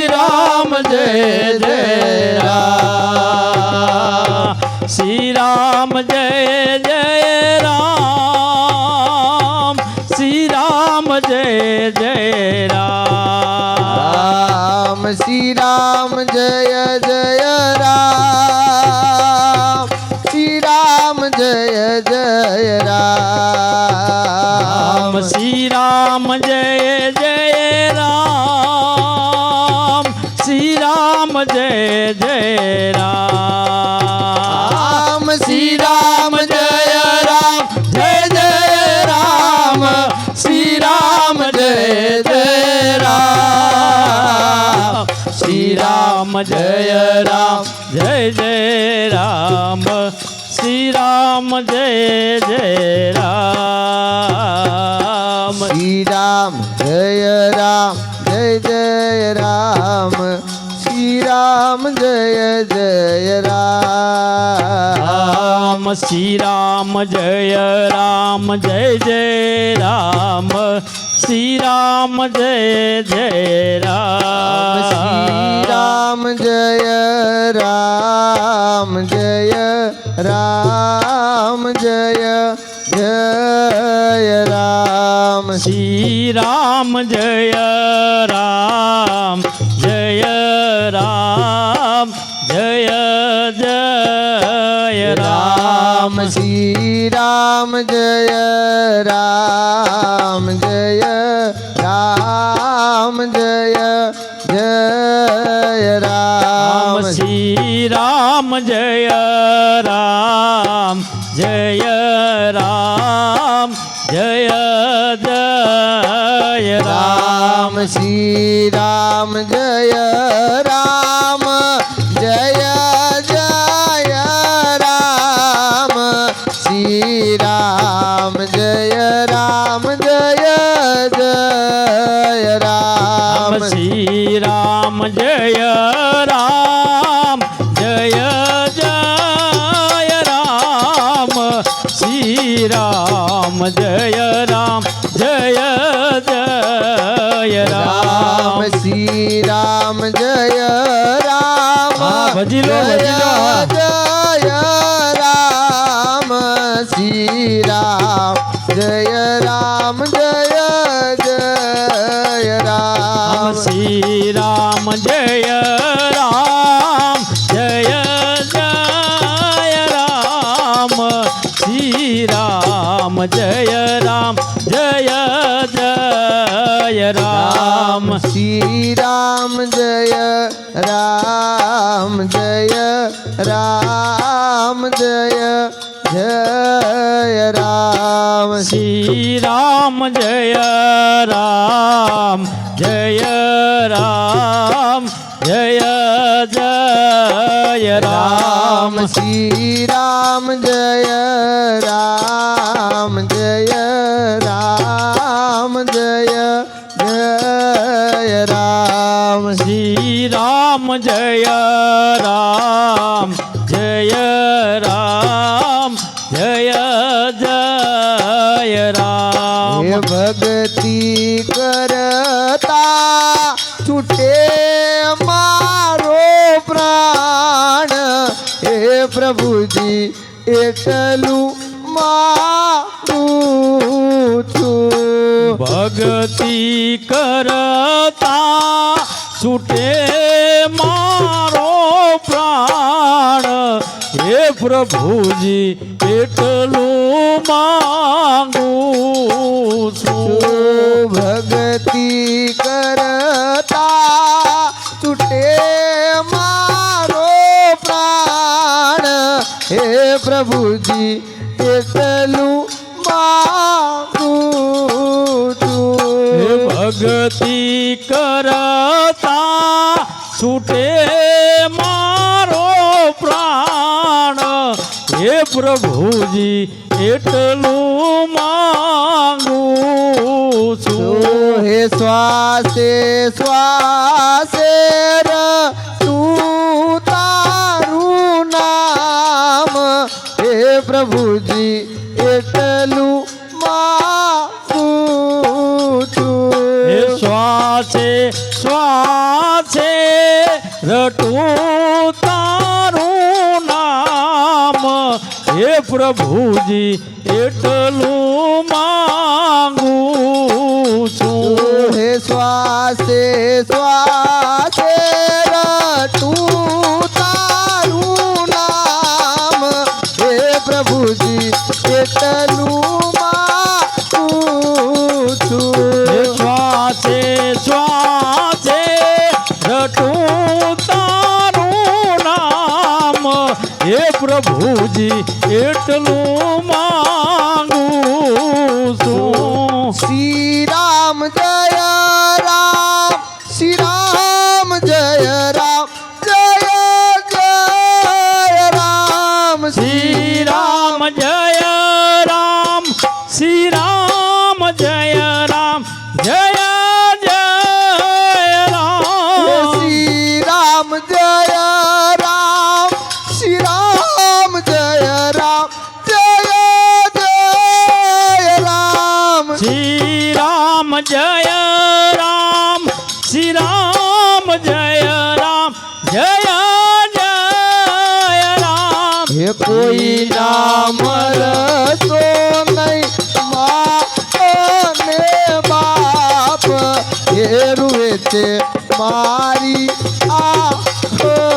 શ્રી રામ જય જય રામ શ્રી રામ જય જય રામ શ્રી રામ જય જય રામ શ્રી રામ જય જય રામ શ્રી રામ જય જય રામ શ્રી રામ જય જય રામ શ્રી રામ જય જય રામ શ્રી રામ જય રામ જય જય રામ શ્રી રામ જય જય રામ શ્રી રામ જય રામ જય જય રામ શ્રી રામ જય જય રામ શ્રી રામ જય રામ જય જય રામ શ્રી રામ જય જય રામ શ્રી રામ જય રામ જય જય રામ શ્રી રામ જય જય શ્રી રામ રામ જય રામ જય રામ જય જય રામ શ્રી રામ જય રામ જય રામ જય જય રામ શ્રી રામ જય રામ જય રામ જય જય રામ શ્રી રામ જય રામ જય રામ જય જય રામ શ્રી રામ જય રામ જય જય રામ શ્રી રામ જય રામ જય જય રામ શ્રી રામ જય રામ જય જય રામ શ્રી રામ જય રામ જય જય રામ શ્રી રામ જય રામ ભજી લો જય રામ શ્રી રામ જય રામ જય જય રામ શ્રી રામ જય રામ જય જય રામ શ્રી રામ જય રામ જય જય રામ શ્રી રામ જય રામ જય રામ જય જય રામ શ્રી રામ જય રામ જય રામ જય જય રામ શ્રી રામ જય રામ જય રામ જય જય રામ શ્રી રામ જય રામ જય રામ જય જય રામ હે ભક્તિ કરતા છૂટે મારો પ્રાણ હે પ્રભુજી એટલું મારું છું ભક્તિ કરતા છૂટે મારો પ્રાણ હે પ્રભુજી એટલું માંગુ છું ભક્તિ કરતા છૂટે મારો પ્રાણ હે પ્રભુજી એટલું માગું છું ભક્તિ કરતા છૂટે મારો પ્રાણ હે પ્રભુજી એટલું માંગુ છું હે શ્વાસે શ્વાસે તું તારું નામ હે પ્રભુજી એટલું માગું છું શ્વાસે શ્વાસે રટું તારું નામ હે પ્રભુજી એટલું માંગુ છું. હે શ્વાસે શ્વાસે રટું તારું નામ હે પ્રભુજી એટલું માંગુ છું. હે શ્વાસે શ્વાસે રટું તારું નામ હે પ્રભુજી એટલું માંગુ છું. શ્રી રામ જય રામ શ્રી રામ જય રામ જય જય રામ શ્રી રામ જય રામ શ્રી રામ જય રામ જય જય રામ. શ્રી રામ જય રામ શ્રી રામ જય રામ જય જય રામ. શ્રી રામ જય રામ શ્રી રામ જય રામ જય જય રામ. હે કોઈ નામ રસો નહીં મા અને બાપ હે રૂએ છે મારી આખલડી.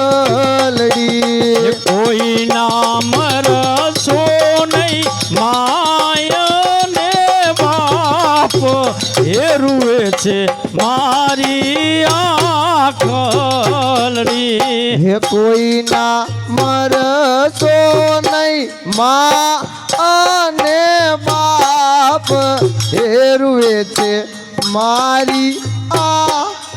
એ કોઈ નામ રસો નહીં માય ને બાપ એ રૂએ છે મારી આખલડી. હે કોઈ ના મરસો નહીં મા અને બાપ હે રૂએ છે મારી આખલડી.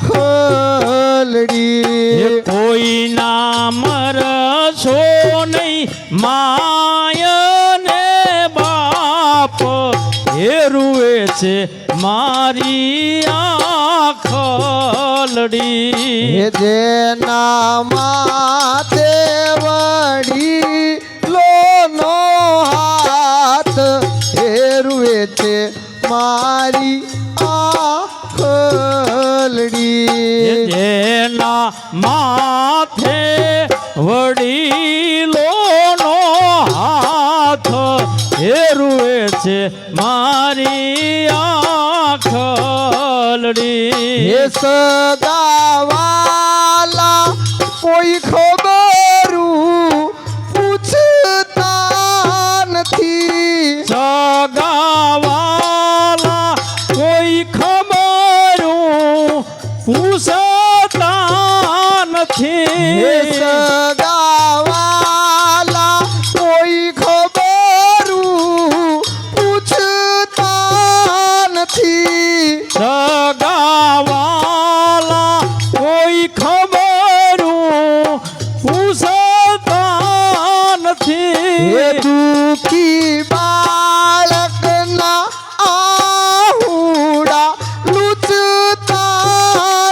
એ કોઈ નામ રસો નહીં માય ને બાપ એ રૂએ છે મારી આખલડી. હે જેના માથે વડી લોનો હાથ હે રૂએ છે મારી આખલડી. જેના માથે વડીલોનો હાથ એ રૂએ છે મારી આખલડી. હે સગાવાલા કોઈ ખબરું પૂછતા નથી. સગાવાલા કોઈ ખબરું પૂછતા હે નથી. સગાવાલા કોઈ ખબરું પૂછતા નથી. સગાવાલા કોઈ ખબરું પૂછતા નથી. હે દુઃખી બાળકના આહુડા લૂછતા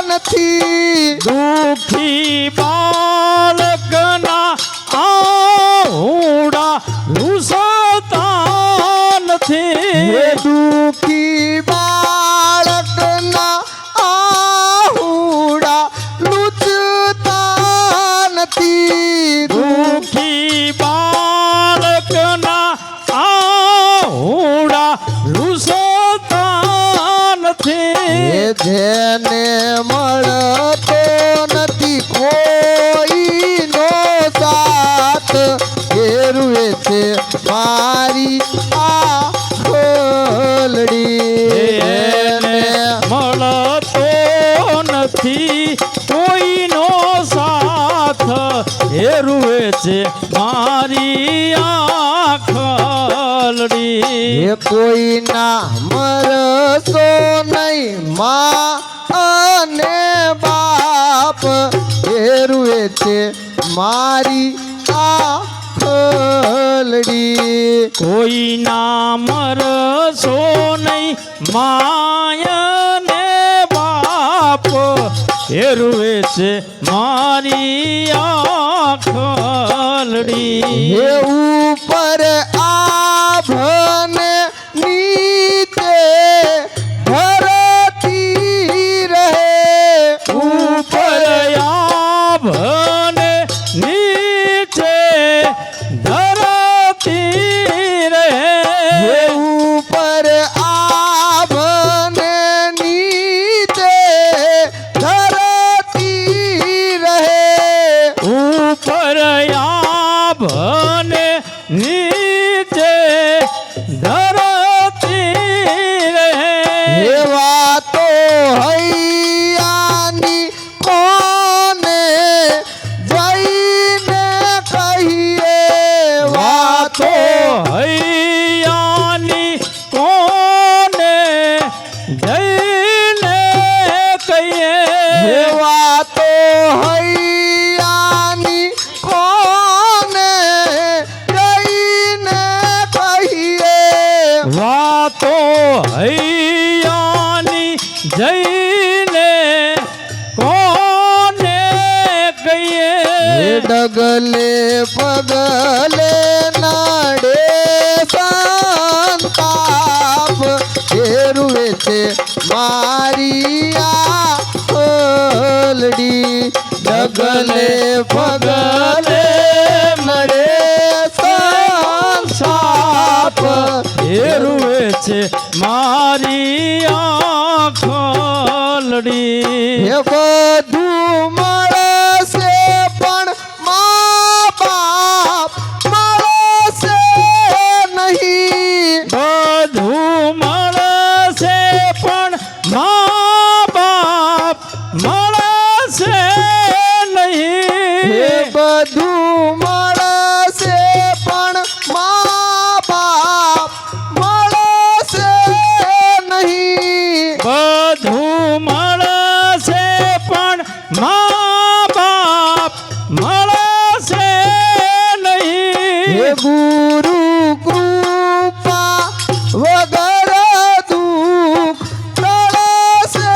નથી. દુઃખી બાળકના આહુડા લૂછતા નથી. હે દુઃખી બાળકના આહુડા લૂછતા નથી. દુઃખી બાળકના આહુડા લૂછતા નથી. હે જેને મળતો નથી કોઈનો સાથ હે રૂએ છે મારી આખલડી. એને મળતો નથી કોઈનો સાથ એ રૂએ છે મારી આખલડી. હે કોઈના મરસો નહીં મા અને બાપ હે રૂએ છે મારી આખલડી. કોઈ નામ રસો નહીં માયને બાપ એ રૂએ છે મારી આખલડી. હે ઉપર આભને નીચે ધરતી રહે. ઉપર આભ ડગલે પગલે નડે સંતાપ ફેરવે છે મારી આ હલડી ડગલે પગલે નડે સંતાપ ફેરવે છે મારી આંખલડી હે બધું મળશે પણ મા બાપ મળશે નહીં બધું મળશે પણ મા બાપ મળશે હે નહીં બધું મળશે પણ મા બાપ મળશે નહીં બધું મળશે પણ મા બાપ મળશે હે નહીં ગુરુ કૃપા વગર દુઃખ ટળશે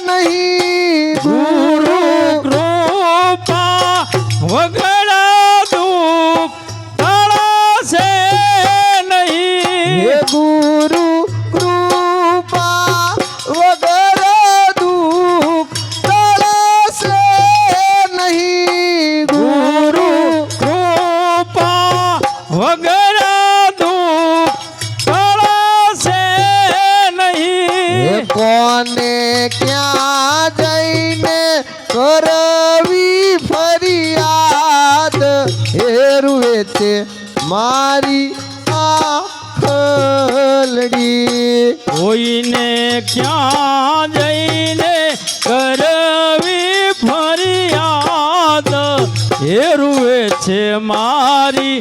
નહીં ગુરુ ગુરુ કૃપા વગર દુઃખ ટળશે નહીં હે ગુરુ કૃપા વગર દુઃખ ટળશે નહીં ગુરુ કૃપા વગર દુઃખ ટળશે હે નહીં કોને ક્યાં જઈને કરવી ફરિયાદ હેરુએ છે મારી આખલડી કોઈને ક્યાં જઈને કરવી ફરિયાદ હેરુએ છે મારી એ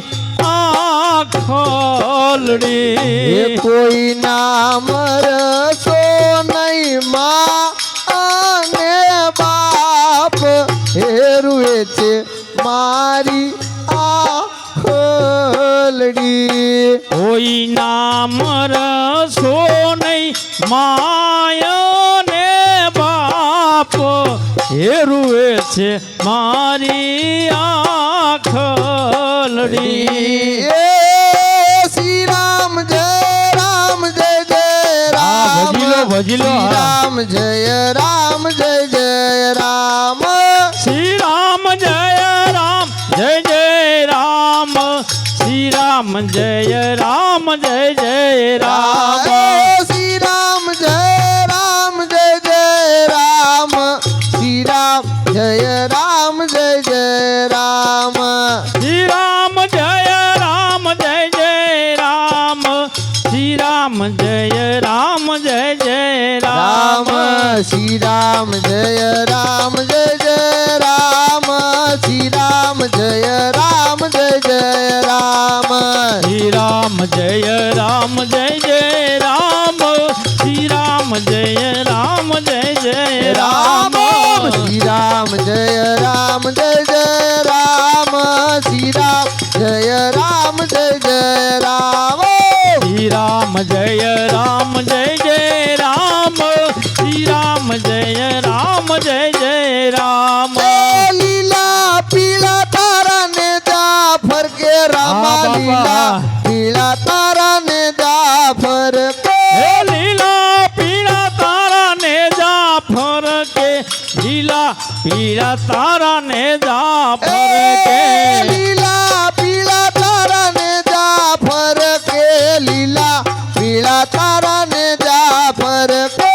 આંખલડી કોઈ નામ રસો નહીં માં અને બાપ હેરુએ છે મારી આખલડી કોઈ નામ રસો નહીં માયને બાપ હેરુએ છે મારી આંખલડી એ શ્રી રામ જય રામ જય જય રામ ભજી લો, શ્રી હા. રામ જય રામ જય જય રામ શ્રી રામ જય રામ જય જય રામ શ્રી રામ જય રામ જય જય રામ શ્રી રામ જય રામ જય જય રામ શ્રી રામ જય રામ જય જય રામ શ્રી રામ જય રામ જય જય રામ શ્રી રામ જય રામ જય જય રામ રામ શ્રી રામ જય રામ જય જય રામ શ્રી રામ જય રામ જય જય રામ શ્રી રામ જય રામ જય જય રામ શ્રી રામ જય રામ જય જય રામ રામ શ્રી રામ જય રામ જય જય રામ શ્રી રામ જય રામ જય જય રામ શ્રી રામ જય રામ જય જય રામ શ્રી રામ જય રામ જય જય રામ એ લીલા પીળા તારા ને જાફર કે રામા હા, બાપા. લીલા પીળા તારા ને જાફર કે હે લીલા પીળા તારા ને જાફર કે લીલા પીળા તારા ને જાફર કે લીલા પીળા તારા ને જાફર કે લીલા પીળા તારા ને જાફર કે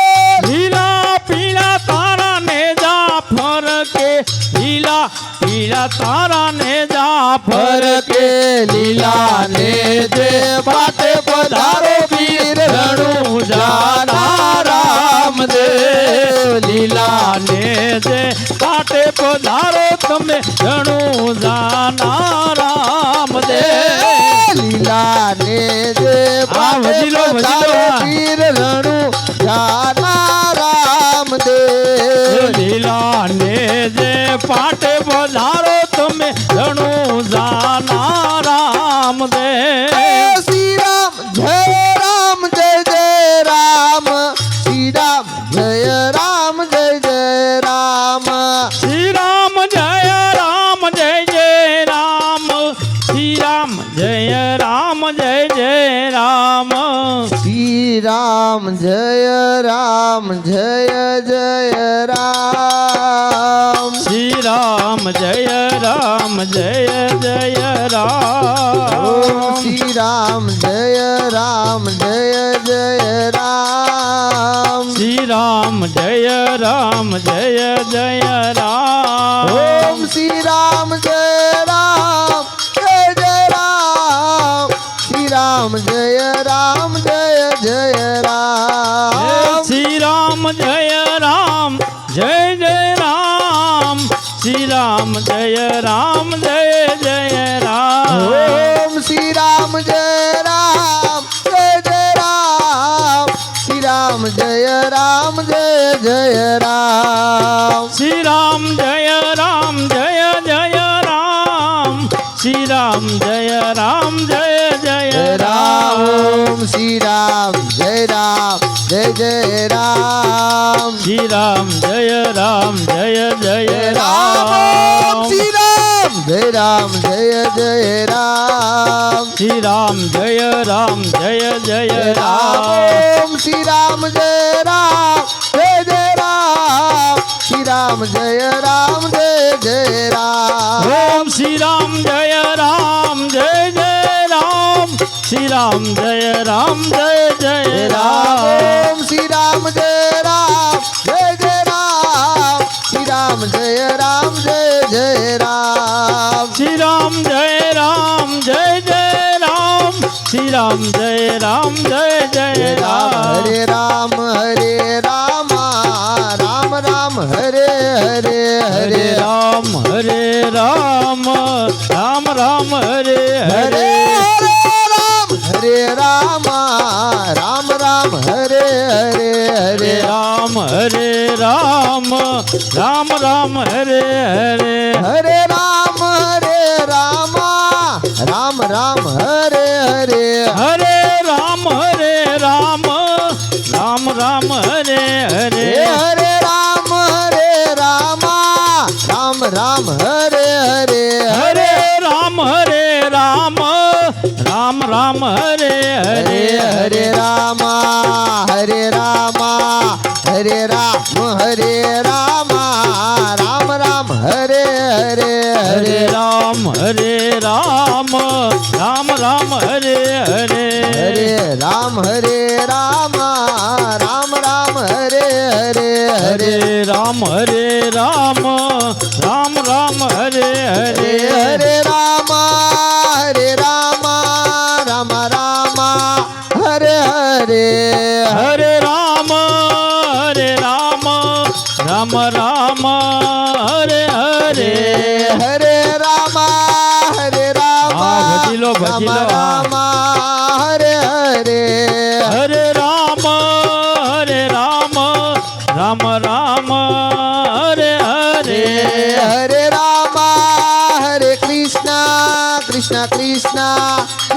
લીલા પીળા તારા ને જાફર કે લીલા પીળા તારા ને જાફર કે લીલા ને જે પાટે પધારો વીર રણુ જાના રામદેવ લીલા ને જે કાટે પધારો તમે ઘણું જાના રામદેવ લીલા ને જે પાટે વજી લો, વજી લો, પધારો હા. વીર રણુ જાના રામદેવ લીલા ને જે પાટે પધારો તમે ઘણું જાના રામદેવ શ્રી રામ જય રામ જય જય રામ શ્રી રામ જય રામ જય જય રામ શ્રી રામ જય રામ જય રામ જય રામ જય જય રામ શ્રી રામ જય રામ જય જય રામ ઓમ શ્રી રામ જય રામ જય જય રામ શ્રી રામ જય રામ જય જય રામ ઓમ શ્રી રામ જય રામ જય જય રામ શ્રી રામ જય રામ જય જય રામ શ્રી રામ જય રામ જય જય રામ શ્રી રામ જય રામ જય જય રામ ઓમ શ્રી રામ જય રામ જય જય રામ શ્રી રામ જય રામ જય જય રામ શ્રી રામ જય રામ જય જય રામ શ્રી રામ જય રામ જય જય રામ ઓમ શ્રી રામ જય રામ જય જય રામ શ્રી રામ જય રામ જય જય રામ રામ શ્રી રામ જય રામ જય જય રામ શ્રી રામ જય રામ જય જય રામ ઓમ શ્રી રામ જય રામ જય જય રામ શ્રી રામ જય રામ જય જય રામ ઓમ શ્રી રામ જય રામ જય જય રામ શ્રી રામ જય રામ જય જય રામ ઓમ શ્રી રામ જય રામ જય જય રામ શ્રી રામ જય રામ જય જય રામ શ્રી રામ જય રામ જય જય રામ શ્રી રામ જય રામ જય જય રામ હરે રામ રામ રામ હરે હરે હરે રામ હરે રામ રામ રામ હરે હરે હરે રામ રામ રામ હરે હરે હરે રામ હરે રામ રામ રામ હરે હરે હરે રામ રામ રામ હરે હરે હરે રામ રામ રામ હરે હરે હરે રામ રામ રામ હરે હરે હરે રામ રામ રામ હરે હરે હરે રામ હરે રામ હરે રામ હરે રામ રામ રામ હરે હરે હરે રામ રામ રામ હરે હરે હરે રામ રામ રામ હરે હરે હરે રામ રામ રામ હરે હરે હરે રામ રામ રામ હરે હરે હરે રામ રામ રામ હરે હરે હરે રામ હા, ભજીલો, ભજીલો, હા. રામ હરે હરે હરે રામ રામ હરે હરે હરે રામ હરે કૃષ્ણ કૃષ્ણ કૃષ્ણ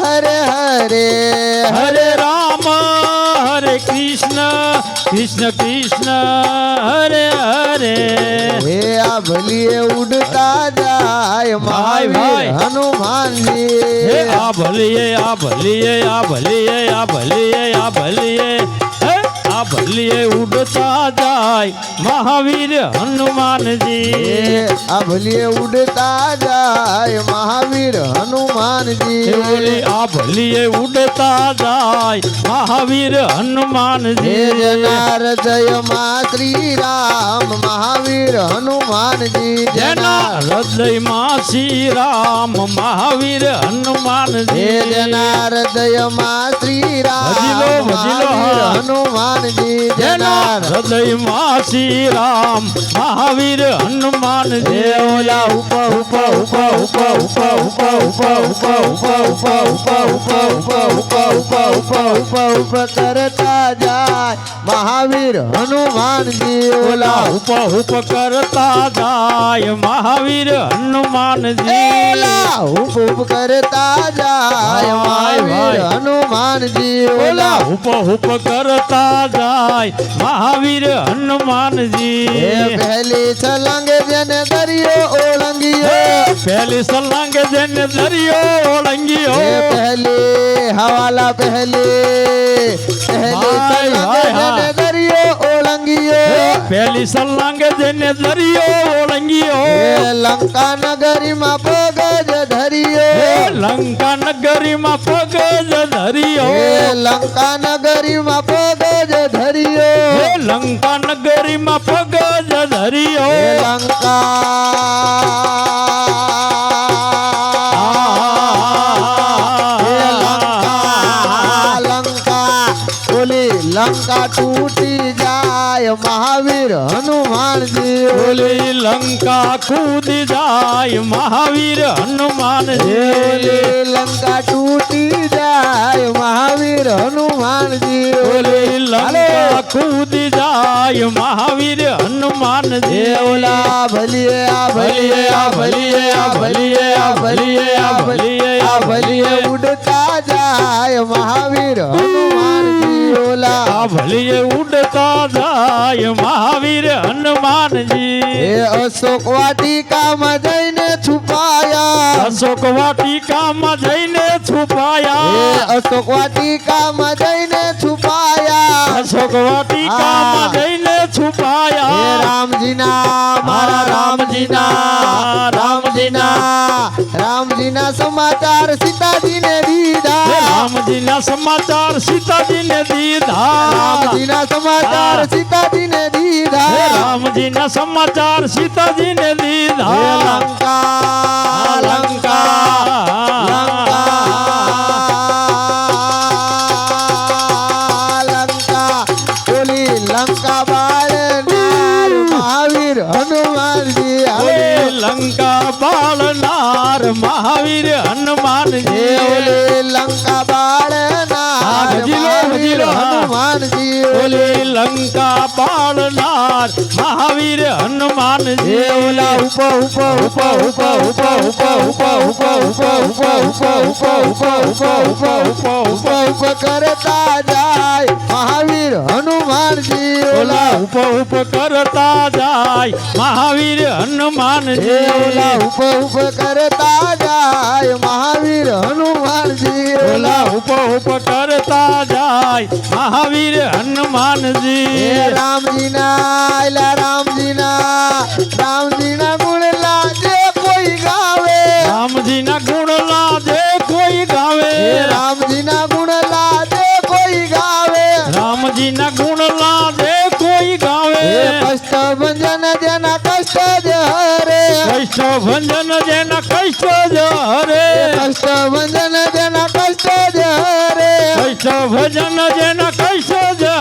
હરે હરે હરે રામ હરે કૃષ્ણ કૃષ્ણ કૃષ્ણ હરે હરે હે આ ભલીએ ઉડતા જાય મહાવીર ભાઈ. હનુમાનજી હે આ ભલીએ આ ભલીએ આ ભલીએ આ ભલીએ આ ભલીએ હે આ ભલીએ ઉડતા જાય મહાવીર હનુમાનજી હે આ ભલીએ ઉડતા જાય મહાવીર હનુમાનજી હે બોલી આ ભલીએ ઉડતા જાય મહાવીર હે હનુમાનજી જેના હૃદયમાં શ્રી રામ મહાવીર હનુમાનજી જેના હૃદયમાં શ્રી રામ મહાવીર હે હનુમાનજી જેના હૃદયમાં શ્રી રામ ભજીલો, ભજીલો, મહાવીર હા. હનુમાનજી જેના હૃદયમાં શ્રી રામ મહાવીર હનુમાનજી ઓલા ઉપા ઉપા ઉપા ઉપા ઉપા ઉપા ઉપા ઉપા ઉપા ઉપા ઉપા ઉપા ઉપા ઉપા ઉપા ઉપા ઉપા ઉપા કરતા જાય મહાવીર હનુમાનજી ઓલા ઓલા હુપ હુપ કરતા જાય મહાવીર હનુમાનજી ઓલા હુપ હુપ કરતા જાય મહાવીર હનુમાનજી ઓલા ઓલા હુપ હુપ કરતા જાય મહાવીર હનુમાનજી પહેલી છલાંગે જેને દરિયો ઓળંગિયો પહેલી સલાંગે જેને દરિયો ઓળંગ્યો પહેલી હવાલા પહેલી હાય, હાય, જેને દરિયો ઓળંગિયો પહેલી સલાંગે જેને દરિયો ઓળંગ્યો લંકા નગરીમાં પગ જ ધરિયો લંકા નગરીમાં પગ જ ધર્યો લંકા નગરીમાં પગ જ ધરિયો લંકા નગરીમાં પગ જ ધર્યો લંકા તૂટી જાય મહાવીર હનુમાનજી ઓલી લંકા કૂદી જાય મહાવીર હનુમાનજી લંકા તૂટી જાય મહાવીર હનુમાનજી ઓલી લંકા કૂદી જાય મહાવીર હનુમાનજી ઓલા ભલીએ આ ભલીએ આ ભલીએ આ ભલીએ આ ભલીએ આ ભલીએ આ ભલીએ ઉડતા જાય મહાવીર હનુમાનજી ઓલા આ ભલીએ ઉડતા જાય મહાવીર હનુમાનજી એ અશોક વાટિકામાં જઈને છુપાયા અશોક વાટિકામાં જઈને એ છુપાયા અશોક વાટિકામાં જઈને છુપાયા અશોક વાટિકામાં જઈને હે છુપાયા રામજીના મારા રામજીના રામજીના સમાચાર સીતાજીને દીધા રામજીના સમાચાર સીતાજીને દીધા રામજીના સમાચાર સીતાજીને દીધા રામજીના સમાચાર સીતાજીને હે દીધા લંકા લંકા ઓલી લંકા બાળનાર મહાવીર હનુમાનજી ઓલી લંકા બાળનાર મહાવીર હનુમાનજી ઓલી લંકા બાળનાર ગજીલો, હનુમાનજી ઓલી લંકા બાળનાર મહાવીર હનુમાનજી ઓલા ઉપ ઉપ ઉપ ઉપ ઉપ ઉપ ઉપ ઉપ ઉપ ઉપ ઉપ ઉપ ઉપ ઉપ ઉપ કરતા જાય મહાવીર હનુમાનજી ઓલા ઉપ ઉપ કરતા જાય મહાવીર હનુમાનજી ઓલા ઉપ ઉપ કરતા જાય મહાવીર હનુમાનજી ઓલા ઉપ ઉપ કરતા જાય મહાવીર હનુમાનજી રામજીના એલા રામજીના ગુણ લાજે કોઈ ગાવે રામજીના ગુણ લાજે કોઈ ગાવે રામજીના ગુણ લાજે કોઈ ગાવે રામજીના ગુણ લાજે કોઈ ગાવે કષ્ટ ભંજન જેના કષ્ટ જ હરે કષ્ટ ભંજન જેના કષ્ટ જ હરે કષ્ટ ભંજન જેના કષ્ટ જ હરે કષ્ટ ભજન જેના કષ્ટ જ હરે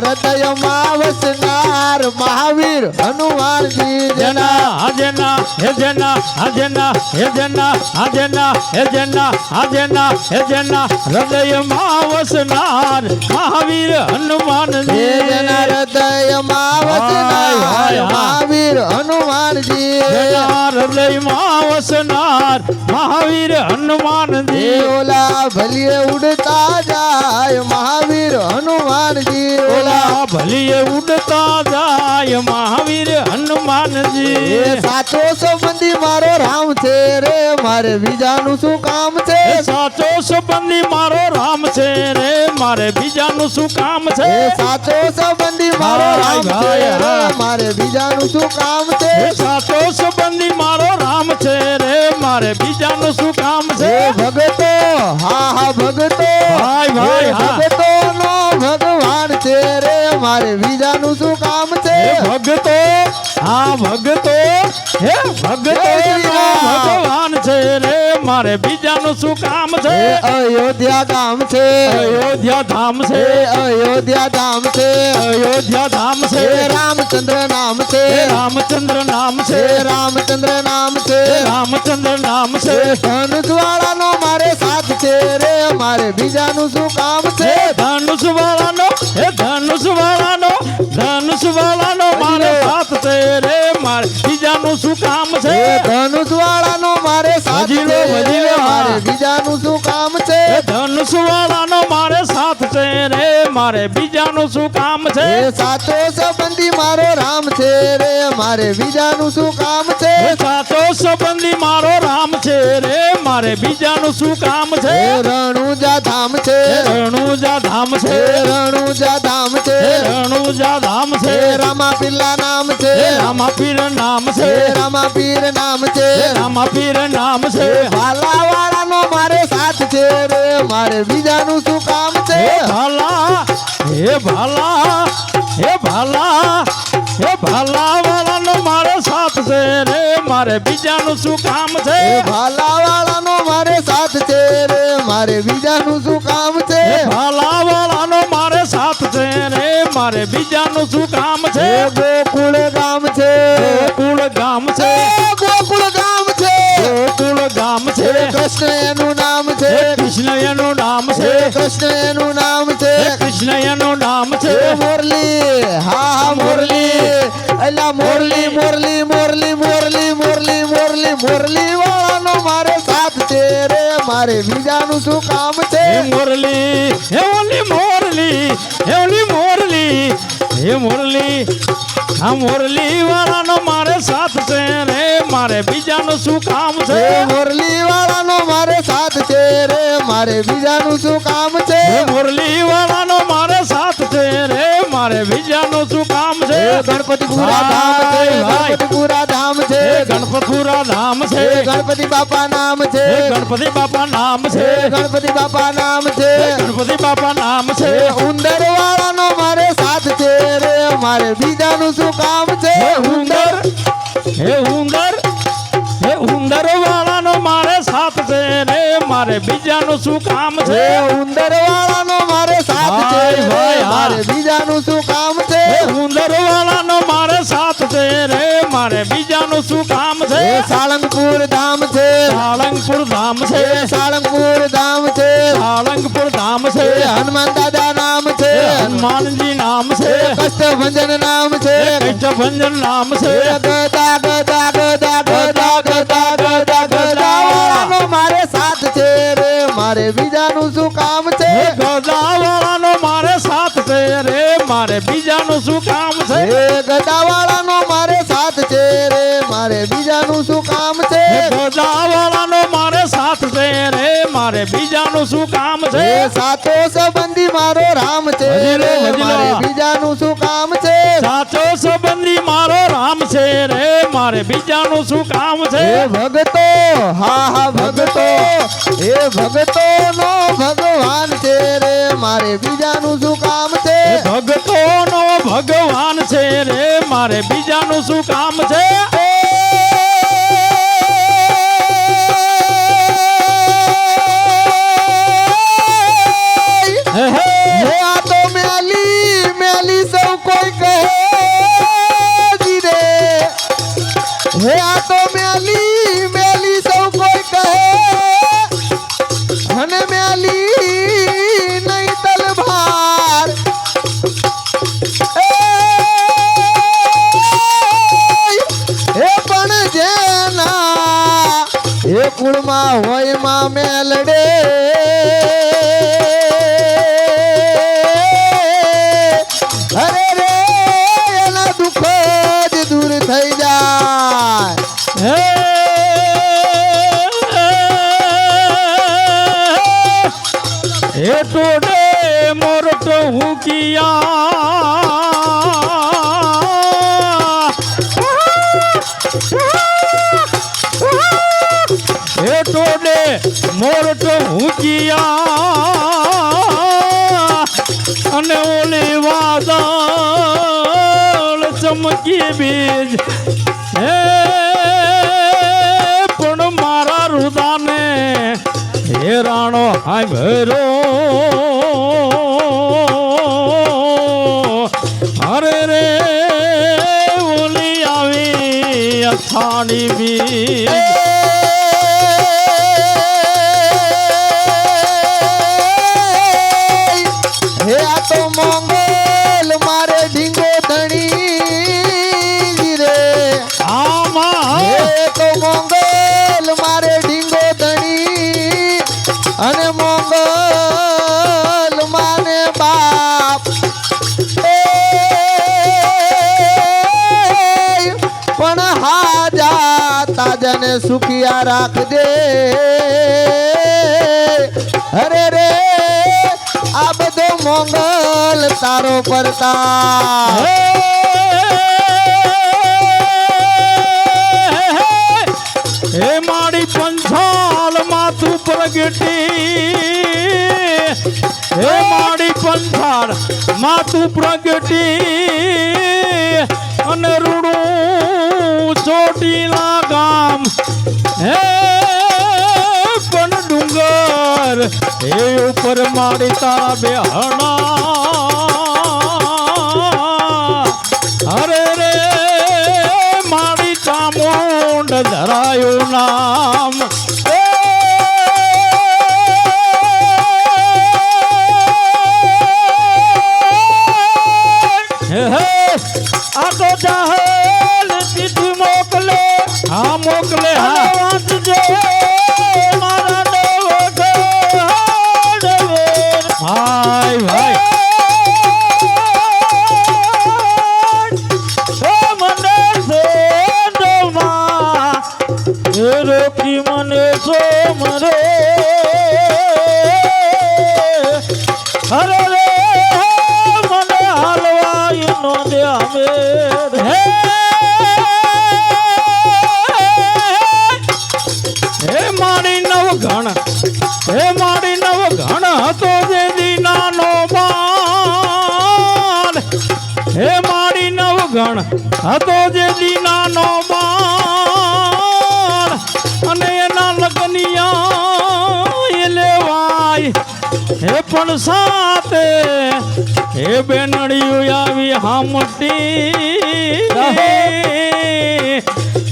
હૃદયમાં વસનાર મહાવીર હનુમાનજી જેના જેના હે જેના જેના હે જેના જેના હે જેના જેના હે જેના હૃદયમાં વસનાર મહાવીર હનુમાનજી જેના હૃદયમાં વસનાર મહાવીર હનુમાનજી જેના હૃદયમાં વસનાર મહાવીર હનુમાનજી ઓલા ભલીએ ઉડતા જાય મહાવીર હનુમાનજી ઓલા ભલીએ ઉડતા જાય મહાવીર હનુમાનજી સાચો સંબંધી મારો રામ છે રે મારે બીજાનું શું કામ છે સાચો સંબંધી મારો રામ છે રે મારે બીજાનું શું કામ છે સાચો સંબંધી મારો રામ છે રે મારે બીજાનું શું કામ છે સાચો સંબંધી મારો રામ છે રે મારે બીજાનું શું કામ છે ભગતો હા ભગતો ભાઈ ભાઈ હા ભગતો નો ભગવાન છે રે મારે બીજાનું શું કામ છે ભગતો હા ભગતો હે ભગતો નો ભગવાન છે રે મારે મારે બીજાનું શું કામ છે એ અયોધ્યા ગામ છે અયોધ્યા ધામ છે એ અયોધ્યા ધામ છે અયોધ્યા ધામ છે એ રામચંદ્ર નામ છે રામચંદ્ર નામ છે એ રામચંદ્ર નામ છે રામચંદ્ર નામ છે એ ધનુષવાળાનો મારે સાથ છે રે મારે બીજાનું શું કામ છે ધનુષવાળાનો ધનુષવાળાનો મારે સાથ છે રે મારે બીજાનું શું કામ છે એ ધનુષવાળાનો મારે સાથ વજીલો, છે રે વજીલો. મારે બીજાનું શું કામ છે ધનુષવાળાનો મારે સાથ છે રે મારે બીજાનું શું કામ છે એ સાચો સંબંધી મારો રામ છે રે મારે બીજાનું શું કામ છે સાચો સંબંધી મારો રામ છે રે મારે બીજાનું શું કામ છે એ રણુજા ધામ છે રણુજા ધામ છે એ રણુજા ધામ છે રણુજા ધામ છે એ રામાપીલા નામ છે રામાપીર નામ છે એ રામાપીર નામ છે રામાપીર નામ છે ભાલાવાળાનો મારે સાથ છે રે મારે બીજાનું શું કામ છે હે ભાલા હે ભાલા હે ભાલા હે ભાલા વાળાનો મારે સાથ છે રે મારે બીજાનું શું કામ છે એ ભાલાવાળાનો મારે સાથ છે રે મારે બીજાનું શું કામ છે હે ભાલા વાળાનો મારે સાથ છે રે મારે બીજાનું શું કામ છે એ ગોકુળ ગામ છે ગોકુળ ગામ છે એ ગોકુળ ગામ છે ગોકુળ ગામ છે એ કૃષ્ણ એનું નામ છે કૃષ્ણ એનું નામ છે એ કૃષ્ણ એનું નામ છે કૃષ્ણ એનું નામ છે એ મુરલી હા હા મુરલી અલા મુરલી મુરલી મુરલી મુરલી મુરલી મુરલી મુરલી વાળાનો મારે સાથ છે રે મારે બીજાનું શું કામ છે હે મુરલી હે ઓલી મોરલી હે ઓલી મોરલી હે મુરલી આ મુરલી વાળાનો મારે સાથ છે રે મારે બીજાનું શું કામ છે એ મુરલી વાળાનો મારે સાથ છે રે મારે બીજાનું શું કામ છે હે મુરલી વાળાનો મારે સાથ છે રે મારે બીજાનું શું કામ છે એ ગણપતિપુરા ધામ છે ભાઈ, ગણપતિપુરા ધામ છે હે ગણપતપુરા ધામ છે એ ગણપતિ બાપા નામ છે હે ગણપતિ બાપા નામ છે એ ગણપતિ બાપા નામ છે હે ગણપતિ બાપા નામ છે એ ઉંદર વાળાનો મારે સાથ છે રે મારે બીજાનું શું કામ છે હે ઉંદર હે ઉંદર હે ઉંદર વાળાનો મારે સાથ છે રે મારે બીજાનું શું કામ છે એ ઉંદર વાળાનો મારે સાથ છે ભાઈ, રે ભાઈ, હા. મારે બીજાનું શું કામ છે હે ઉંદર વાળાનો મારે સાથ છે રે મારે બીજાનું શું કામ છે એ સાળંગપુર ધામ છે સાળંગપુર ધામ છે એ સાળંગપુર ધામ છે સાળંગપુર ધામ છે એ હનુમાન દાદા નામ છે હનુમાનજી નામ છે કષ્ટભંજન નામ છે કષ્ટભંજન નામ છે એ ગદા ગદા ગદા ગદા ગદા ગદા ગદા વાળાનો મારે સાથ છે રે મારે બીજાનું શું કામ છે ગદા વાળાનો મારે સાથ છે રે મારે બીજાનું શું કામ છે એ ગદા વાળાનો મારે સાથ છે રે મારે બીજાનું શું કામ છે ગદા વાળાનો મારે સાથ છે રે મારે બીજાનું શું કામ છે એ સાચો સંબંધી મારો રામ છે વજીલો, રે વજીલો. મારે બીજાનું શું કામ છે સાચો સંબંધી મારો રામ છે રે મારે બીજાનું શું કામ છે એ ભગતો હા હા ભગતો એ ભગતો નો ભગવાન છે રે મારે બીજાનું શું કામ છે ભગતોનો ભગવાન છે રે મારે બીજાનું શું કામ છે હે, હે. હે આ તો મેલી મેલી સૌ કોઈ કહે જી રે હે આ તો મેલી મેલી સૌ કોઈ કહે અને મેલી નહીં તલભાર એ પણ જેના એ કુળમાં હોય માં મેલડે અરે રે એના દુઃખો જ દૂર થઈ જાય હે હે ટોડે મોરટો હું હે ટોડે મોરટો હું અને ઓલી વાદળ ચમકી બીજ હે પણ મારા રુદાને આ ભરો અરે રે ઓલી આવી અથાણી બી હે આ તો મોંગલ મારે ઢીંગો ધણી રે આમાં હે તો મોંગલ મારે ઢીંગો ધણી અને મોંગલ માને બાપ પણ હાજા તાજાને સુખિયા રાખજે અરે રે આ બધો મોંગલ તારો પરતા હે મારી પંચાલ માથું પ્રગટી હે મારી પંચાલ માથું પ્રગટી અને રૂડું ચોટીલા ગામ હે પણ ડુંગર એ ઉપર મારી તારા બેહણા અરે રે મારી ચામુંડ ધરાયું નામ આ તો જાહેર ચીઠી મોકલે હા મોકલે હા વાંચજો મારા ભાઈ ભાઈ મને સોમાં રોકી મને સોમ રે અરે રે મને હલવાઈ નો દે અમે હે મારી નવઘણ હે મારી નવઘણ હતો જે દીનાનો બાણ હે મારી નવઘણ હતો જે દીનાનો બાણ અને એના લગનિયા એ લેવાય હે પણ સાથે હે બેનડિયું આવી હામટી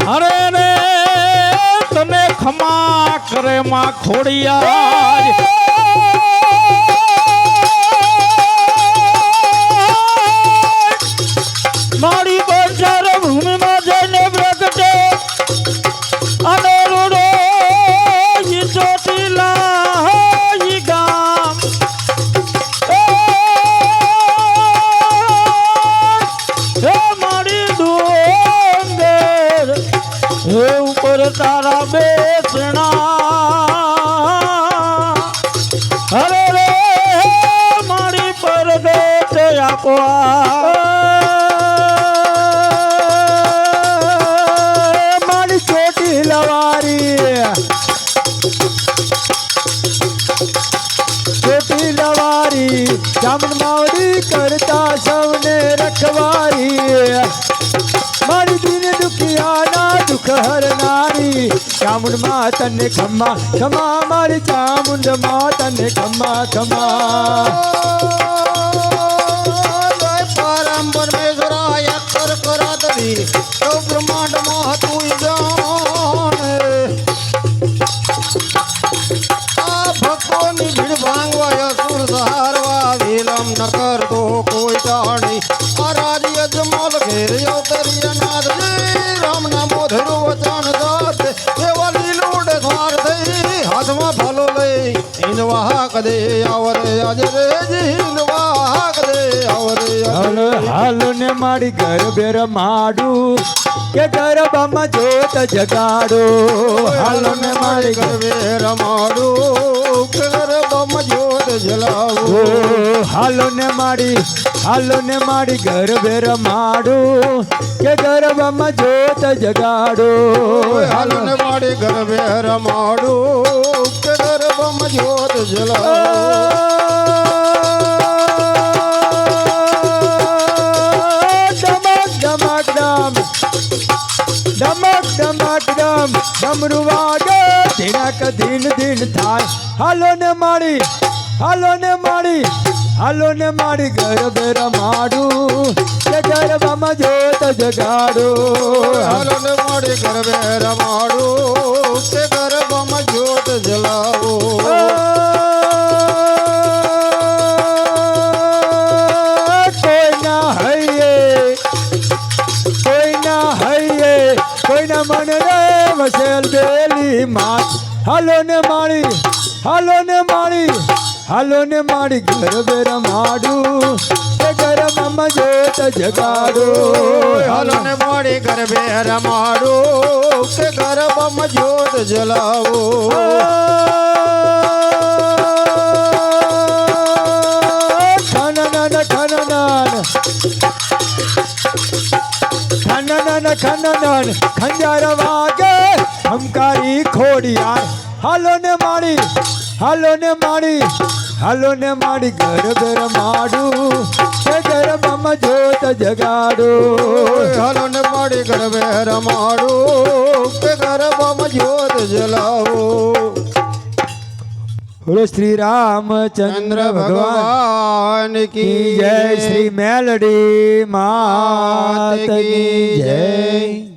અરે રે તને ખમા કરે માં ખોડિયાર મારી બજાર ભૂમિમાં જઈને પ્રગટે અને રૂડો ઈ ચોટીલા ઈ ગામ હે મારી ડુંગર હે ઉપર તારા બેસણા અરે રે મારી પરગટ આપો મારી ચોટી લવારી ચોટી લવારી જામન માવડી કરતા સૌને રખવારી મારી દિન દુખિયાના દુઃખ હરનારી ચામુંડ માં તને ખમ્મા ખમ્મા મારી ચામુંડ માં તને ખમ્મા ખમ્મા પરમ પરમેશ્વરાય અક્ષર કરાતરી તો બ્રહ્માંડ માં તું જાણે આ ભક્તોની ભીડ ભાંગવા અસુર સહારવા વિલમ ન કરતો કોઈ જાણી આ રાજ્ય જમલ ઘેર અવતરી નાથજી રામના મોધરો વચન જાત એવા લીલુડ સ્વાર થઈ હાથમાં ફલો લઈ હિંદવા હાક દે આવરે આજે રે હિંદવા હાક દે આવરે હાલ હાલ ને મારી ઘર બેર માડું કે ગરબામાં જોત જગાડો હાલ ને મારી ઘર ગરબે રમાડું ગરબમ જ્યોત જલાવો હાલો ને મારી ઘર બેર માડું કે ગરબામાં જોત જગાડો હાલ ને મારી ગરબે રમાડું ગરબમ જ્યોત જલાવો ડમક ડમક ડમ ડમક ડમ ડમરુ વાગે મીણા કધીન ધીન થાય હાલો ને માડી ગરબે રમાડું કે ગરબામાં જોત જગાડું હાલો ને માડી ગરબે રમાડું કે ગરબામાં જ્યોત જલાવું કોઈના મન રે વસેલ બેલી માત હાલો ને માડી ગરબે રમાડું કે ગરબામાં જોત જગાડું હાલો ને માડી ગરબે રમાડું કે ગરબામાં જ્યોત જલાવું ખનન ખંજાર વાગે હમકારી ખોડિયાર હાલો ને માડી ગરબે રમાડું કે ગરબામાં જોત જગાડું હાલો ને માડી ગરબે રમાડું કે ગરબામાં જ્યોત જલાવું બોલો શ્રી રામચંદ્ર ચંદ્ર ભગવાન ભગવાન કી જય શ્રી મેલડી માત કી જય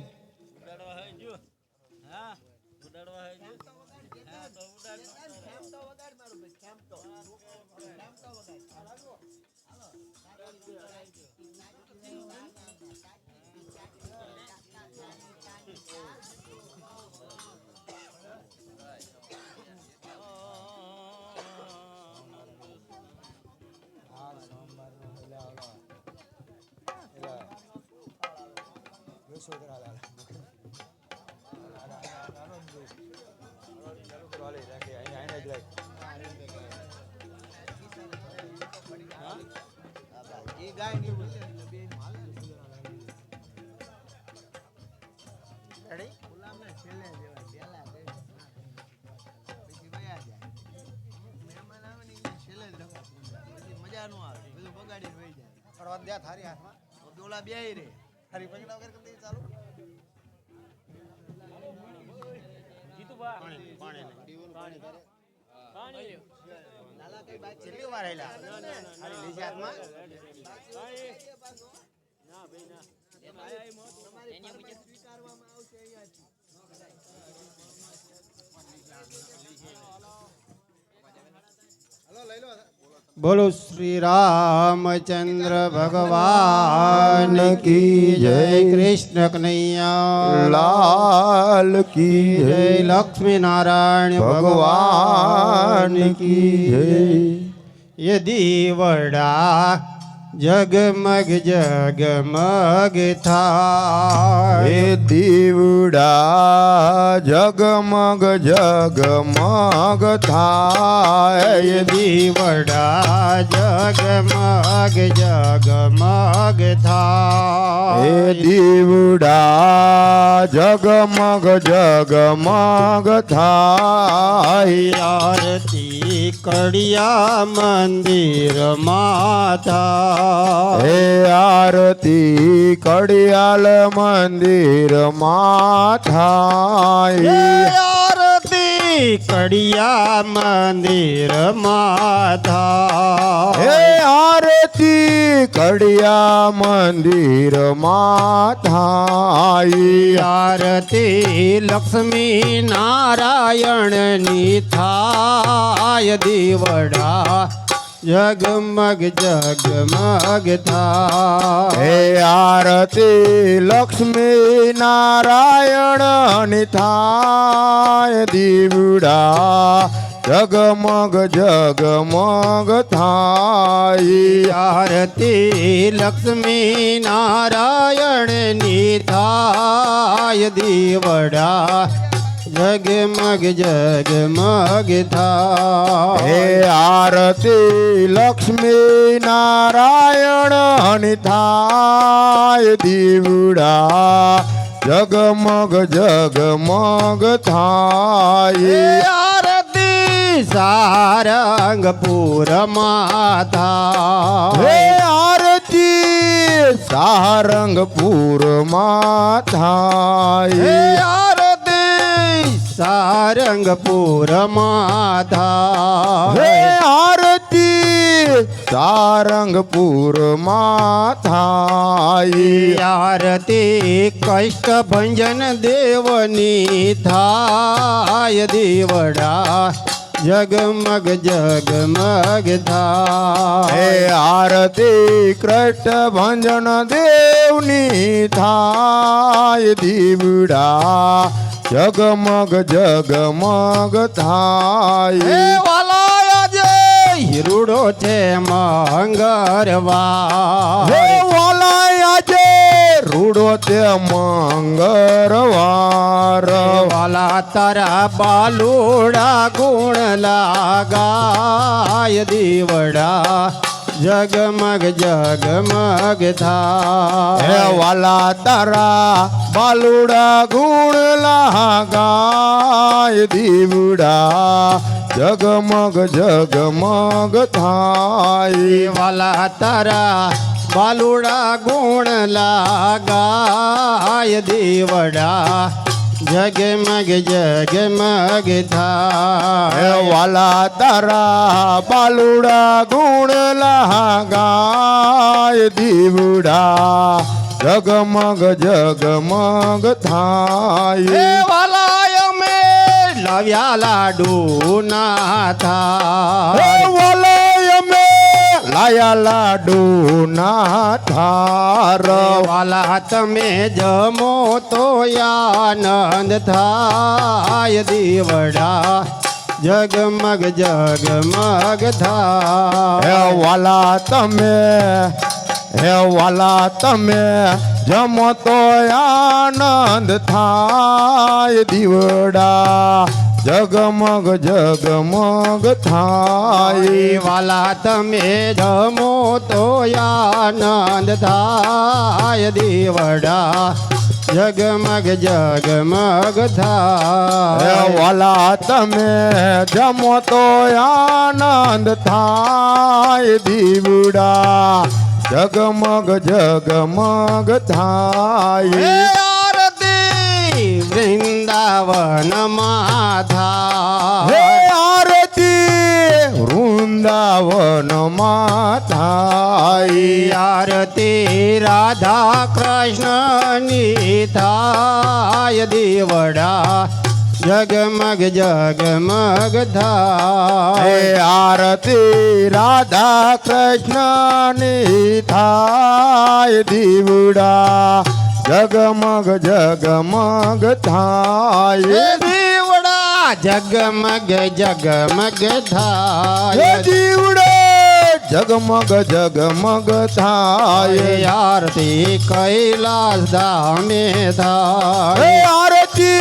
બોલો શ્રી રામચંદ્ર ભગવાન કી જય કૃષ્ણ કનૈયા લાલ કી જય લક્ષ્મી નારાયણ ભગવાન કી જય ये दीवड़ा जगमग जगमग था એ દીવડા જગમગ જગમગ થાય ये दीवड़ा जगमग जगमग था એ દીવડા જગમગ જગમગ થાય आरती कड़िया मंदिर माता હે આરતી કડિયાલ મંદિર માં થાય आरती कड़िया मंदिर माता હે આરતી કડિયા મંદિર માં થાય आरती लक्ष्मी नारायण ની થાય દીવડા जगमग जगमग था હે આરતી લક્ષ્મી નારાયણ ની થાય દીવડા જગમગ જગમગ થાય आरती लक्ष्मी नारायण ની થાય દીવડા जगमग जगमग था હે આરતી લક્ષ્મી નારાયણ ની થાય દીવડા જગમગ જગમગ થાય आरती सारंगपुर माता હે આરતી સારંગપુર માં થાય आरती સારંગપુરમાં હે થાય આરતી સારંગપુરમાં થાય આરતી કષ્ટભંજન દેવની થાય દીવડા જગમગ જગમગ હે થાય આરતી કૃષ્ણ ભંજન દેવની થાય દીવડા જગમગ જગમગ હે થાય વાલાયા જય હિરુડો છે મંગળવાર હે વાલાયા જે રૂડો તે મંગળવાર વાલા તારા બાલુડા ગુણ લાગાય દીવડા જગમગ જગમગ હે થાય વાલા તારા બાલુડા ગુણ લાગાય દીવડા જગમગ જગમગ થાય વાલા તારા બાલુડા ગુણ લાગાય દીવડા જગમગ જગમગ હે થાય વાલા તારા બાલુડા ગુણ લાગાય દીવડા જગમગ જગમગ હે થાય વાલાય મે લાવ્યા લાડુ ના હે થાય વાલાય અમે લાયા લાડુ ના થાર વાલા તમે જમો તો આનંદ થાય દીવડા જગમગ જગમગ હે થાય વાલા તમે હે વાલા તમે જમો તો આનંદ થાય દીવડા જગમગ જગમગ થાય વાલા તમે જમો તો આનંદ થાય દીવડા જગમગ જગમગ હે થાય વાલા તમે જમો તો આનંદ થાય દીવડા જગમગ જગમગ હે થાય આરતી વૃંદાવનમાં હે થાય આરતી વૃંદાવનમાં થાય આરતી રાધા કૃષ્ણની થાય દીવડા જગમગ જગમગ હે થાય આરતી રાધા કૃષ્ણની થાય દીવડા જગમગ જગમગ થાય હે દીવડા જગમગ જગમગ હે થાય દીવડો જગમગ જગમગ થાય આરતી કૈલાસ ધામે હે થાય આરતી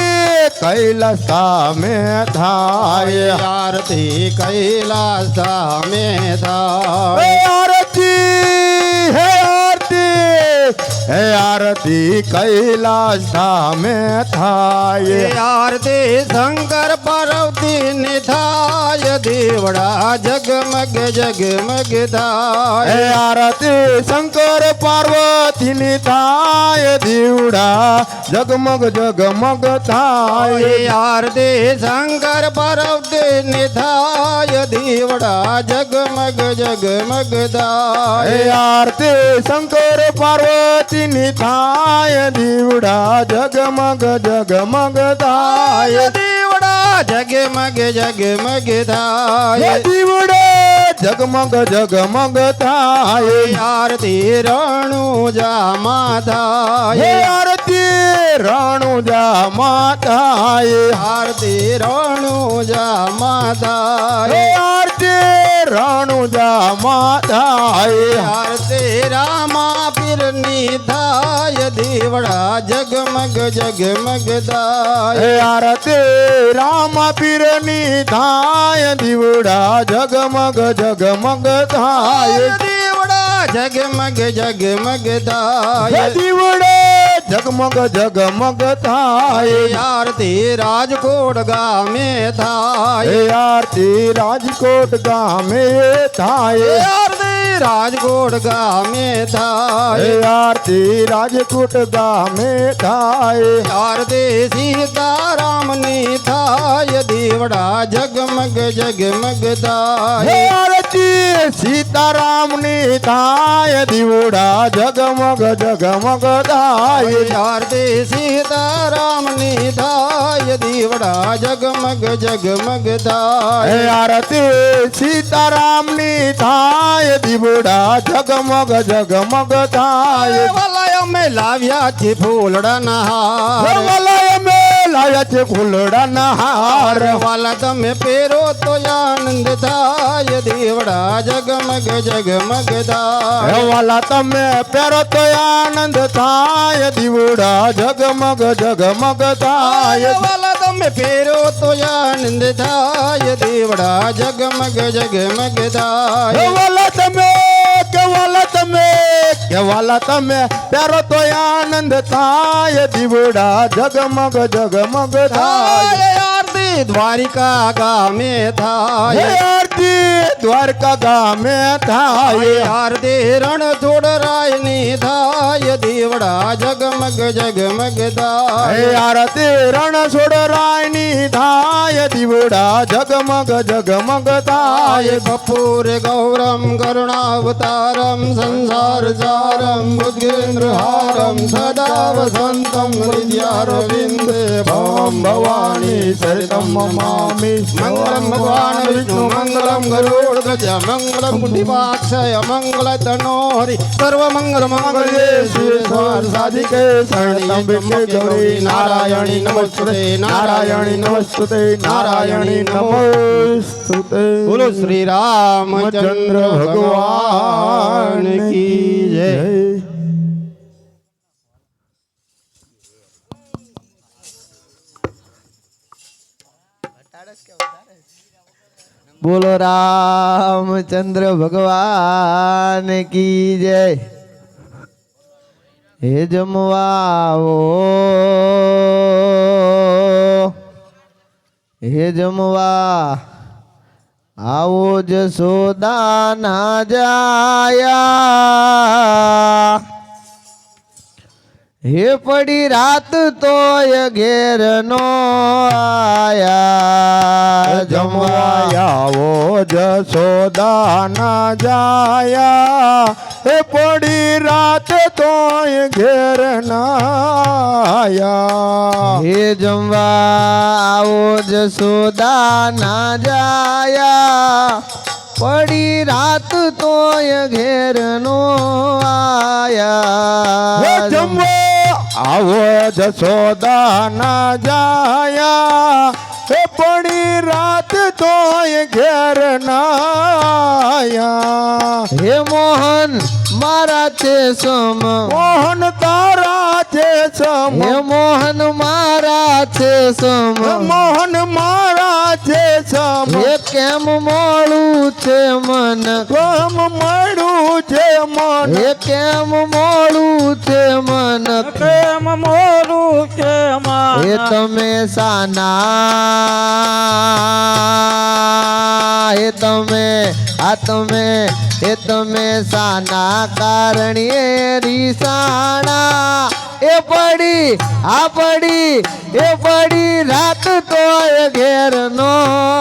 કૈલાસ સામે થાય આરતી કૈલાસ ધામે હે થાય આરતી હે આરતી હે આરતી કૈલાસ સામે થાય આરતી શંકર પાર્વતી ની થાય દીવડા જગમગ જગમગ હે થાય આરતી શંકર પાર્વતીની થાય દીવડા જગમગ જગમગ થાય આરતી શંકર પાર્વતી ની થાય દીવડા જગમગ જગમગ હે થાય આરતી શંકર પાર્વતીની થાય દીવડા જગમગ જગમગ થાય દીવડા જગમગ જગમગ હે થાય દીવડા જગમગ જગમગ થાય આરતી રણુજામાં હે થાય આરતી રણુજામાં થાય આરતી રણુજામાં હે થાય આરતી રણુજામાં થાય આરતી રામા પીરની થાય દીવડા જગમગ જગમગ હે થાય આરતી રામ પીરની થાય દીવડા જગમગ જગમગ થાય દીવડા જગમગ જગમગ હે થાય દીવડા જગમગ જગમગ થાય આરતી રાજકોટ ગામે હે થાય આરતી રાજકોટ ગામે થાય આરતી રાજકોટ ગામે થાય આરતી રાજકોટ ગામે થાય આરતી સીતારામની થાય દીવડા જગમગ જગમગ થાય આરતી સીતારામની થાય દીવડા જગમગ જગમગ થાય આરતી સીતારામની થાય દીવડા જગમગ જગમગ થાય આરતી સીતારામની થાય દીવડા જગમગ જગમગ થાય વલાય અમે લાવ્યા છે ફૂલડાના હાર વલાય મે લાવ્યા છે ફૂલડાના હાર વાલા તમે પહેરો તો આનંદ થાય દીવડા જગમગ જગમગ થાય વાલા તમે પહેરો તો આનંદ થાય દીવડા જગમગ જગમગ થાય વાલા તમે પહેરો તો આનંદ થાય દીવડા જગમગ જગમગ થાય વાલા તમે કેવાલા તમે પહેરો તો આનંદ થાય દીવડા જગમગ જગમગ થાય આરતી દ્વારિકા ગામે થાય આરતી દ્વારકા ગામે થાય આરતી રણછોડરાયની થાય દીવડા જગમગ જગમગ થાય આરતી રણછોડરાયની થાય દીવડા જગમગ જગમગ થાય કપૂર ગૌરમ કરુણાવતારમ સંસાર સારમ ભુજેન્દ્રહારમ સદા વસંતમ હૃદયારવિંદે ભવમ ભવાની સરિતમ મમામિ મંગલમ ભગવાન વિષ્ણુ મંગલમ ગરુડ ગજ મંગલમ કુંડિપાક્ષય મંગલ તનોહરી સર્વ મંગલ મંગલે શિવેશ્વર સાધિકે શરણંબિકે ગૌરી નારાયણી નમસ્તે નારાયણી નમસ્તે નારાયણી નમસ્તે બોલો શ્રી રામચંદ્ર ભગવાન કી જય બોલો રામચંદ્ર ભગવાન કી જય હે જમવાઓ હે જમવા આવો જશોદા ના જાયા હે પડી રાત તોય ઘેર નો આયા જમવા આવો જશોદા ના જાયા હે પડી રાત તોય ઘેર ના આયા હે જમવા આવો જશોદા ના જાયા પડી રાત તોય ઘેર નો આયા જમવા આવો જશોદા ના જાયા હે પડી રાત તોય ઘેર ના આયા હે મોહન મારા છે સમ મોહન તારા છે સમ હે મોહન મારા છે સમ મોહન મારા છે સમ હે કેમ મોડું છે મન કેમ મળું છે મન હે કેમ મોડું છે મન કેમ મોરું કે મન હે તમે સાના હે તમે એ તમે સાના કારણે રીસાણા એ પડી રાત તોય ઘેર નો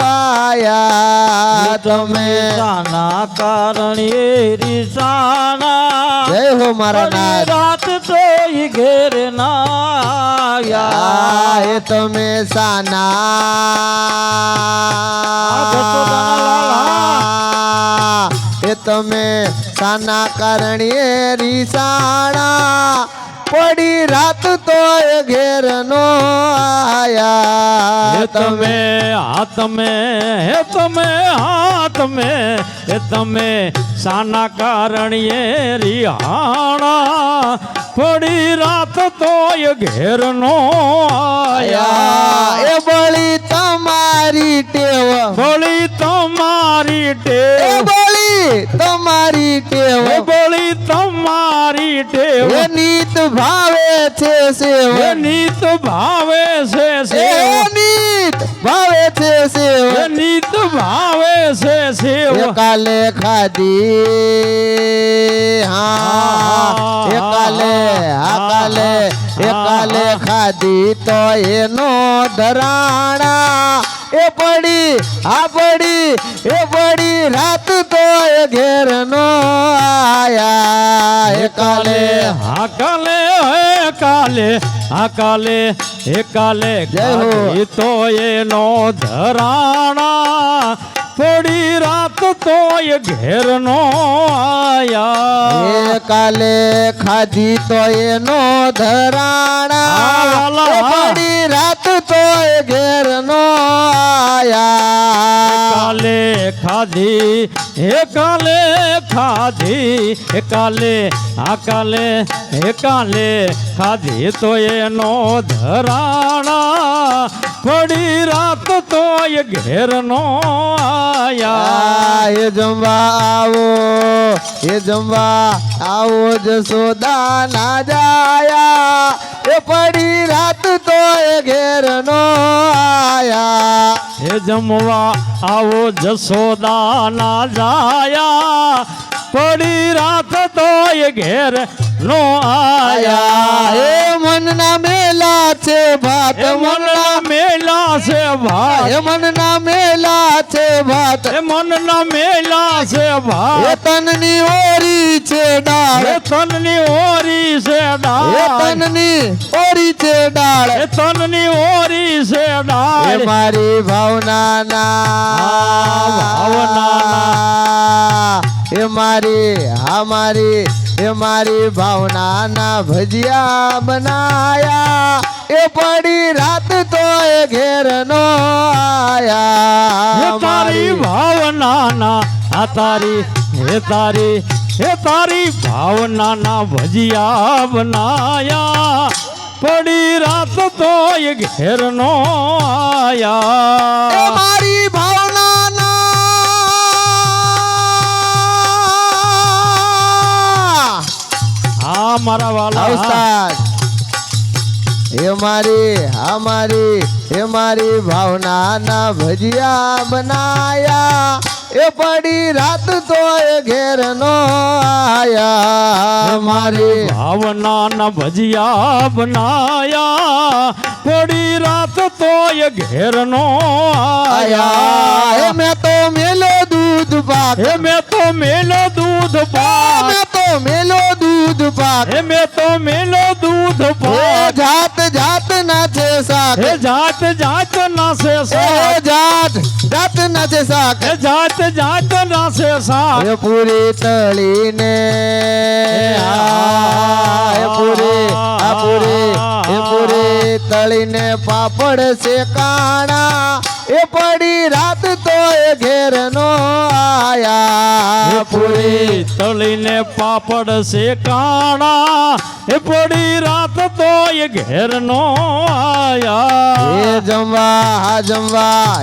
આયા તમે સાના કારણે રીસાણા જય હો મારા નાથ રાત તો ઈ ઘેર ના આયા એ તમે સાના એ તમે સાના કારણે રીસાણા પડી રાત તોય ઘેર નો આયા તમે સાના કારણીએ રિહાણા પડી રાત તોય ઘેર નો આયા એ બળી તમારી ટેવ બોલી તમારી ટેવ તમારી ટેવ બોલી તમારી ટેવ એ નીત ભાવે છે સેવ નીત ભાવે છે સેવ નીત નીત ભાવે છે એ સેવ નીત ભાવે છે સેવ એ કાલે ખાધી હા એ કાલે ખાધી તો એનો ધરાણા એ પડી રાત તો એ ઘેર નો આયા એ કાલે હા કાલે કાલે જય હો. ખાધી તો એનો ધરાણા થોડી રાત તો એ ઘેર નો આયા એ કાલે ખાધી તો એનો ધરાણા હા, વાલા. એ પડી રાત તો એ ઘેર નો આયા કાલે ખાધી હે કાલે ખાધી હે કાલે ખાધી તો એનો ધરાણા પડી રાત તો એ ઘેર નો આયા એ જમવા આવો જસોદા ના જાયા એ પડી રાત તો એ ઘેર નો આયા હે જમવા આવો જસોદા ના જાયા પડી રાત તો એ ઘેર નો આયા એ મનના મેલા છે ભાત એ મનના મેલા છે ભાઈ એ મનના મેલા છે ભાત એ મનના મેલા છે એ ભાઈ તનની ઓરી છે ડાળ એ તનની ઓરી છે એ ડાળ તનની ઓરી છે ડાળ એ તનની ઓરી છે એ ડાળ મારી ભાવનાના એ મારી ભાવનાના ભજીયા બનાયા એ પડી રાત તો એ ઘેર નો એ આયા તારી ભાવનાના આ તારી હે તારી ભાવનાના ભજીયા બનાયા પડી રાત તો એ ઘેર નો એ આયા મારી ભાવનાના આ મારા વાલા ઉસ્તાદ એ મારી ભાવનાના ભજીયા બનાયા એ પડી રાત તો એ ઘેર નો આયા મારી ભાવનાના ભજીયા બનાયા પડી રાત તો એ ઘેર નો આયા આયા એ મેં તો મેલો દૂધ પાક હે મેં તો મેલો દૂધ પાક મેં તો મેલો દૂધ પાક હે મેં તો મેલો દૂધ એ પાક જાત ના છે શાક હે જાત ના છે એ શાક જાત ના છે શાક હે જાત ના છે શાક એ પૂરી તળીને પૂરી તળીને પાપડ છે કાણા એ પડી રાત તો એ ઘેર નો આયા પૂરી તળીને પાપડ શેકાણા એ પડી રાત તો એ ઘેર નો આયા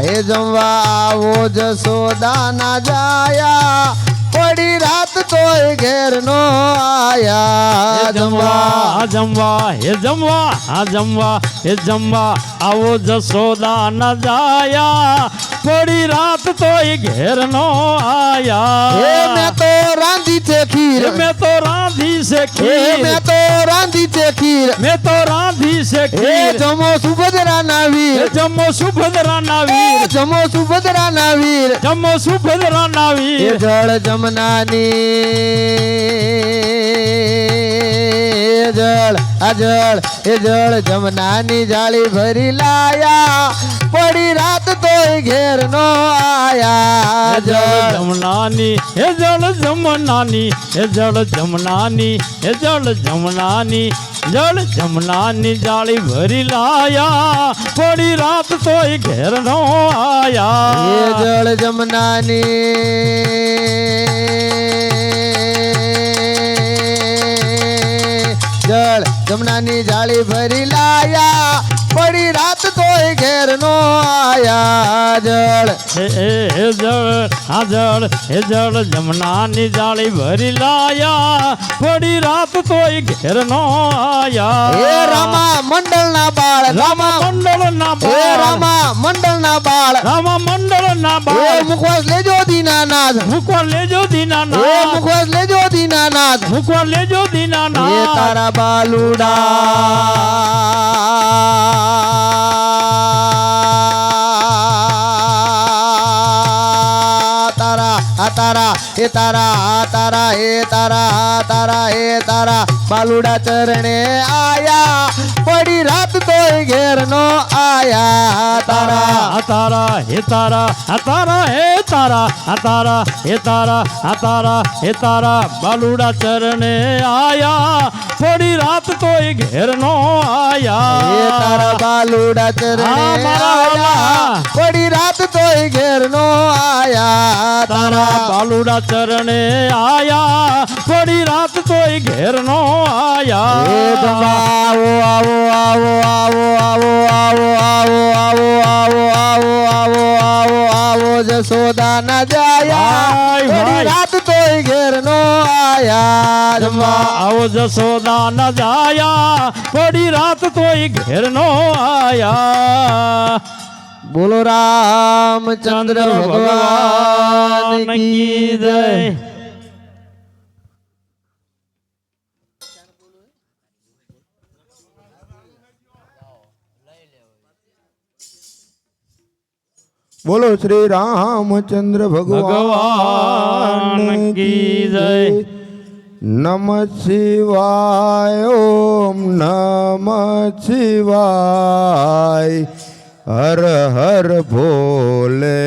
એ જમવા આવો જસોદા ના જાયા પડી રાત તો એ ઘેર નો આયા જમવા આવો જસોદા ન જાયા પડી રાત તો એ ઘેર નો આયા એ મેં તો રાંધી છે ખીર મેં તો રાંધી છે એ ખીર મેં તો રાંધી છે ખીર મેં તો રાંધી છે એ ખીર જમો સુભદ્રા ના વીર જમો સુભદ્રા ના વીર જમો સુભદ્રા ના વીર જમો સુભદ્રા ના એ વીર જળ જળ જમનાની જાળી ભરી લાયા પડી રાત તો ઘેર નો આયા જળ જમનાની હે જળ જમનાની હે જળ જમનાની હે જળ જમનાની જળ જમનાની જાળી ભરી લાયા પડી રાત તોય ઘેર નો એ આયા જળ જમનાની જળ જમનાની જાળી ભરી લાયા પડી રાત તોય ઘેર નો આયા જળ હે જળ આ જળ હે જળ જમનાની જાળી ભરી લાયા પડી રાત તોય ઘેર નો આયા હે રામા મંડળના બાળ રામા મંડળના હે બાળ રામા મંડળના બાળ રામા મંડળના હે બાળ મુખવાસ લેજો દીનાનાથ મૂકવા લેજો હે દીનાનાથ મુખવાસ લેજો દીનાનાથ મૂકવા લેજો હે દીનાનાથ તારા બાલુડા તારા હે તારા હે તારા બાલુડા ચરણે આયા પડી રાત તોય ઘેર નો આયા તારા તારા હે તારા તારા હે તારા તારા હે તારા તારા હે તારા બાલુડા ચરણે આયા થોડી રાત તોય ઘેર નો આયા હે તારા બાલુડા ચરણે આ મારા આયા વાલા. પડી રાત તોય ઘેર નો આયા તારા બાલુડા ચરણે આયા થોડી રાત તોય ઘેર નો આયા હે ગંગા આવો આવો આવો આવો આવો આવો આવો આવો આવો આવો આવો આવો જશોદા ના જાયા ભાઈ, પડી ભાઈ. રાત તોય ઘેર નો આયા જમવા આવો જશોદા ન જાયા થોડી રાત તોય ઘેર નો આયા બોલો રામચંદ્ર ભગવાન કી જય બોલો શ્રી રામચંદ્ર ભગવાન કી જય. નમઃ શિવાય ઓમ નમઃ શિવાય હર હર ભોલે